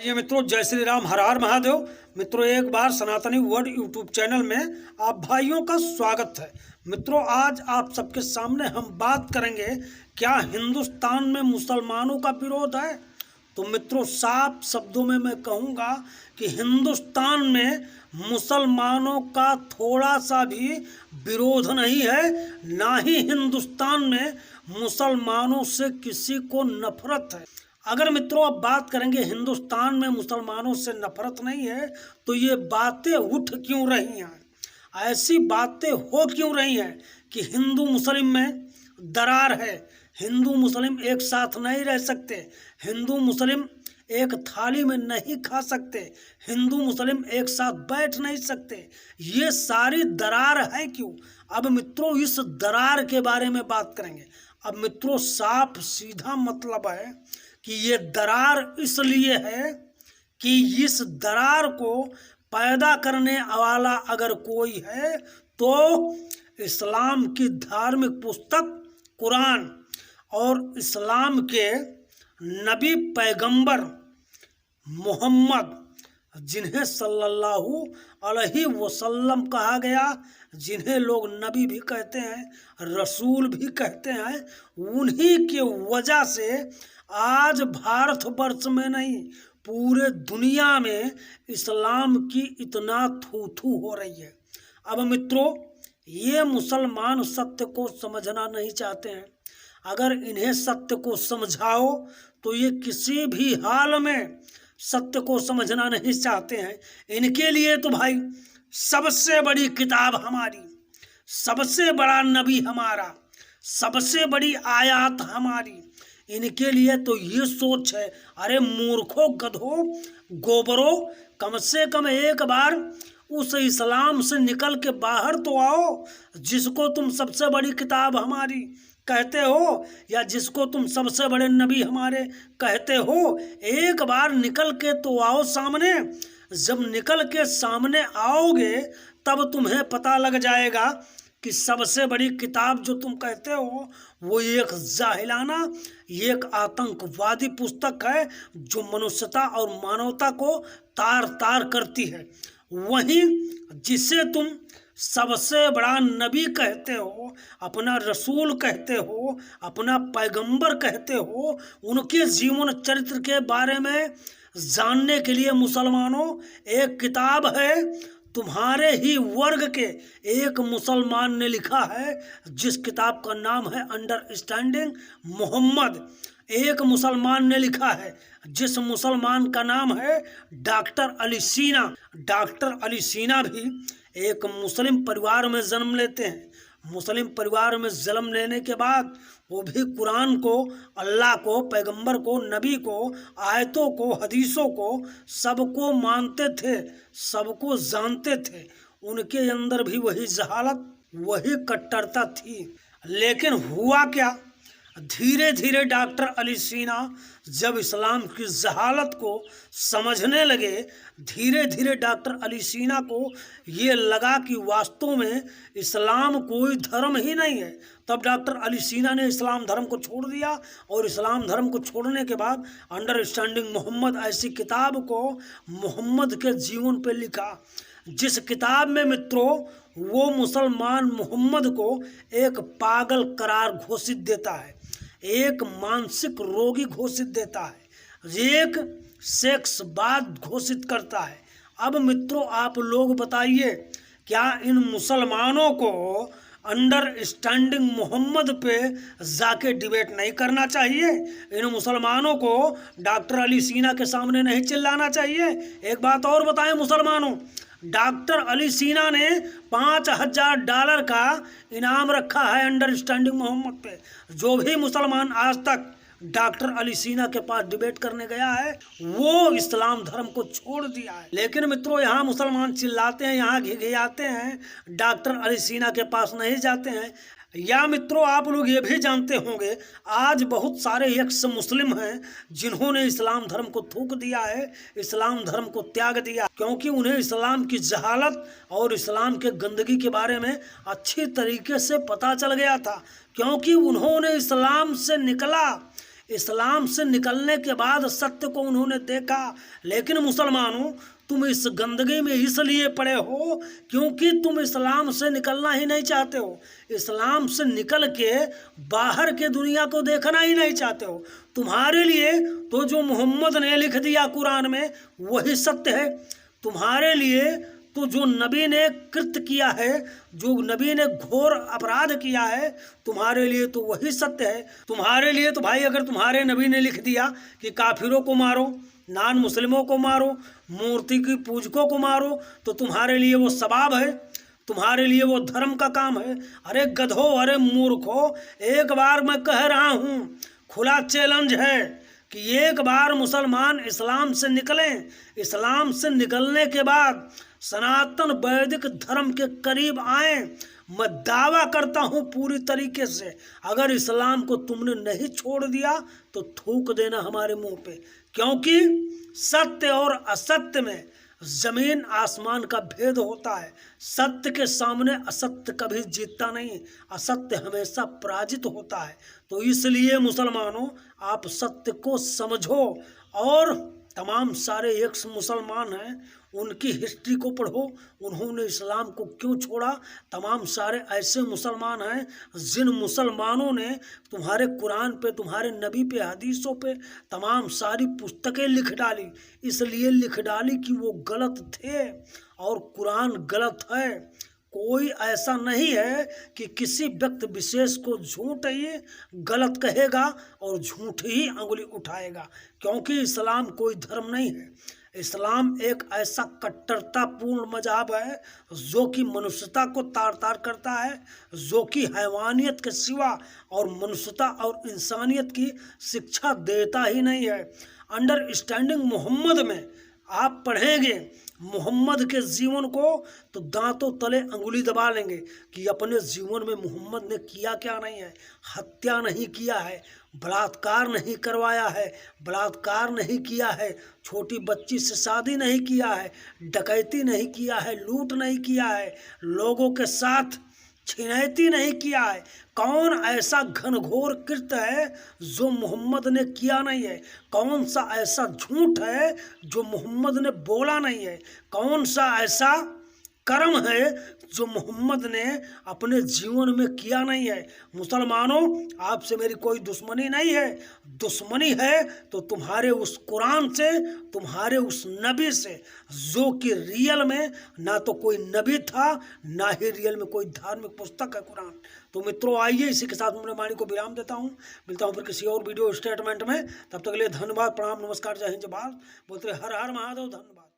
ये मित्रों, जय श्री राम, हर हर महादेव। मित्रों, एक बार सनातनी वर्ल्ड यूट्यूब चैनल में आप भाइयों का स्वागत है। मित्रों, आज आप सबके सामने हम बात करेंगे, क्या हिंदुस्तान में मुसलमानों का विरोध है। तो मित्रों, साफ शब्दों में मैं कहूँगा कि हिंदुस्तान में मुसलमानों का थोड़ा सा भी विरोध नहीं है, ना ही हिंदुस्तान में मुसलमानों से किसी को नफरत है। अगर मित्रों अब बात करेंगे हिंदुस्तान में मुसलमानों से नफरत नहीं है, तो ये बातें उठ क्यों रही हैं, ऐसी बातें हो क्यों रही हैं कि हिंदू मुस्लिम में दरार है, हिंदू मुस्लिम एक साथ नहीं रह सकते, हिंदू मुस्लिम एक थाली में नहीं खा सकते, हिंदू मुस्लिम एक साथ बैठ नहीं सकते, ये सारी दरार है क्यों। अब मित्रों, इस दरार के बारे में बात करेंगे। अब मित्रों, साफ सीधा मतलब है कि ये दरार इसलिए है कि इस दरार को पैदा करने वाला अगर कोई है तो इस्लाम की धार्मिक पुस्तक कुरान और इस्लाम के नबी पैगंबर मोहम्मद, जिन्हें सल्लल्लाहु अलैहि वसल्लम कहा गया, जिन्हें लोग नबी भी कहते हैं, रसूल भी कहते हैं, उन्हीं के वजह से आज भारतवर्ष में नहीं पूरे दुनिया में इस्लाम की इतना थू थू हो रही है। अब मित्रों, ये मुसलमान सत्य को समझना नहीं चाहते हैं। अगर इन्हें सत्य को समझाओ तो ये किसी भी हाल में सत्य को समझना नहीं चाहते हैं। इनके लिए तो भाई सबसे बड़ी किताब हमारी, सबसे बड़ा नबी हमारा, सबसे बड़ी आयत हमारी, इनके लिए तो ये सोच है, अरे मूर्खों, गधों, गोबरों, कम से कम एक बार उस इस्लाम से निकल के बाहर तो आओ जिसको तुम सबसे बड़ी किताब हमारी कहते हो, या जिसको तुम सबसे बड़े नबी हमारे कहते हो। एक बार निकल के तो आओ सामने। जब निकल के सामने आओगे तब तुम्हें पता लग जाएगा कि सबसे बड़ी किताब जो तुम कहते हो वो एक जाहिलाना, एक आतंकवादी पुस्तक है जो मनुष्यता और मानवता को तार तार करती है। वहीं जिसे तुम सबसे बड़ा नबी कहते हो, अपना रसूल कहते हो, अपना पैगंबर कहते हो, उनके जीवन चरित्र के बारे में जानने के लिए मुसलमानों एक किताब है, तुम्हारे ही वर्ग के एक मुसलमान ने लिखा है, जिस किताब का नाम है अंडरस्टैंडिंग मोहम्मद। एक मुसलमान ने लिखा है जिस मुसलमान का नाम है डॉक्टर अली सीना। डॉक्टर अली सीना भी एक मुस्लिम परिवार में जन्म लेते हैं। मुस्लिम परिवार में जन्म लेने के बाद वो भी कुरान को, अल्लाह को, पैगंबर को, नबी को, आयतों को, हदीसों को, सबको मानते थे, सबको जानते थे। उनके अंदर भी वही जहालत, वही कट्टरता थी। लेकिन हुआ क्या, धीरे धीरे डॉक्टर अली सीना जब इस्लाम की जहालत को समझने लगे, धीरे धीरे डॉक्टर अली सीना को ये लगा कि वास्तव में इस्लाम कोई धर्म ही नहीं है। तब डॉक्टर अली सीना ने इस्लाम धर्म को छोड़ दिया, और इस्लाम धर्म को छोड़ने के बाद अंडरस्टैंडिंग मोहम्मद ऐसी किताब को मोहम्मद के जीवन पे लिखा, जिस किताब में मित्रों वो मुसलमान मोहम्मद को एक पागल करार घोषित देता है, एक मानसिक रोगी घोषित देता है, एक सेक्सवाद घोषित करता है। अब मित्रों, आप लोग बताइए, क्या इन मुसलमानों को अंडरस्टैंडिंग मोहम्मद पे जाके डिबेट नहीं करना चाहिए? इन मुसलमानों को डॉक्टर अली सीना के सामने नहीं चिल्लाना चाहिए? एक बात और बताएं मुसलमानों, डॉक्टर अली सीना ने $5000 का इनाम रखा है अंडरस्टैंडिंग मोहम्मद पे। जो भी मुसलमान आज तक डॉक्टर अली सीना के पास डिबेट करने गया है वो इस्लाम धर्म को छोड़ दिया है। लेकिन मित्रों, यहाँ मुसलमान चिल्लाते हैं, यहाँ घिघियाते हैं, डॉक्टर अली सीना के पास नहीं जाते हैं। या मित्रों, आप लोग ये भी जानते होंगे, आज बहुत सारे एक्स मुस्लिम हैं जिन्होंने इस्लाम धर्म को थूक दिया है, इस्लाम धर्म को त्याग दिया, क्योंकि उन्हें इस्लाम की जहालत और इस्लाम के गंदगी के बारे में अच्छी तरीके से पता चल गया था। क्योंकि उन्होंने इस्लाम से निकला, इस्लाम से निकलने के बाद सत्य को उन्होंने देखा। लेकिन मुसलमानों, तुम इस गंदगी में इसलिए पड़े हो क्योंकि तुम इस्लाम से निकलना ही नहीं चाहते हो। इस्लाम से निकल के बाहर के दुनिया को देखना ही नहीं चाहते हो। तुम्हारे लिए तो जो मोहम्मद ने लिख दिया कुरान में वही सत्य है। तुम्हारे लिए तो जो नबी ने कृत्य किया है, जो नबी ने घोर अपराध किया है, तुम्हारे लिए तो वही सत्य है। तुम्हारे लिए तो भाई, अगर तुम्हारे नबी ने लिख दिया कि काफिरों को मारो, नान मुस्लिमों को मारो, मूर्ति की पूजकों को मारो, तो तुम्हारे लिए वो सवाब है, तुम्हारे लिए वो धर्म का काम है। अरे गधो, अरे मूर्खो, एक बार मैं कह रहा हूँ, खुला चैलेंज है कि एक बार मुसलमान इस्लाम से निकलें। इस्लाम से निकलने के बाद सनातन वैदिक धर्म के करीब आए। मैं दावा करता हूँ पूरी तरीके से, अगर इस्लाम को तुमने नहीं छोड़ दिया तो थूक देना हमारे मुंह पे, क्योंकि सत्य और असत्य में जमीन आसमान का भेद होता है। सत्य के सामने असत्य कभी जीतता नहीं, असत्य हमेशा पराजित होता है। तो इसलिए मुसलमानों, आप सत्य को समझो और तमाम सारे एक मुसलमान हैं उनकी हिस्ट्री को पढ़ो, उन्होंने इस्लाम को क्यों छोड़ा। तमाम सारे ऐसे मुसलमान हैं जिन मुसलमानों ने तुम्हारे कुरान पे, तुम्हारे नबी पे, हदीसों पे तमाम सारी पुस्तकें लिख डाली। इसलिए लिख डाली कि वो गलत थे और कुरान गलत है। कोई ऐसा नहीं है कि किसी व्यक्ति विशेष को झूठ ये गलत कहेगा और झूठ ही अंगुली उठाएगा, क्योंकि इस्लाम कोई धर्म नहीं है। इस्लाम एक ऐसा कट्टरतापूर्ण मजहब है जो कि मनुष्यता को तार तार करता है, जो कि हैवानियत के सिवा और मनुष्यता और इंसानियत की शिक्षा देता ही नहीं है। अंडरस्टैंडिंग मोहम्मद में आप पढ़ेंगे मोहम्मद के जीवन को तो दांतों तले अंगुली दबा लेंगे कि अपने जीवन में मोहम्मद ने किया क्या नहीं है। हत्या नहीं किया है, बलात्कार नहीं करवाया है, बलात्कार नहीं किया है, छोटी बच्ची से शादी नहीं किया है, डकैती नहीं किया है, लूट नहीं किया है, लोगों के साथ छिनैती नहीं किया है। कौन ऐसा घनघोर कृत्य है जो मोहम्मद ने किया नहीं है? कौन सा ऐसा झूठ है जो मोहम्मद ने बोला नहीं है? कौन सा ऐसा कर्म है जो मोहम्मद ने अपने जीवन में किया नहीं है? मुसलमानों, आपसे मेरी कोई दुश्मनी नहीं है। दुश्मनी है तो तुम्हारे उस कुरान से, तुम्हारे उस नबी से, जो कि रियल में ना तो कोई नबी था, ना ही रियल में कोई धार्मिक पुस्तक है कुरान। तो मित्रों, आइए इसी के साथ अपने वाणी को विराम देता हूँ। मिलता हूँ फिर किसी और वीडियो स्टेटमेंट में। तब तक के लिए धन्यवाद, प्रणाम, नमस्कार, जय हिंद, जय भारत। बोलते हर हर महादेव। धन्यवाद।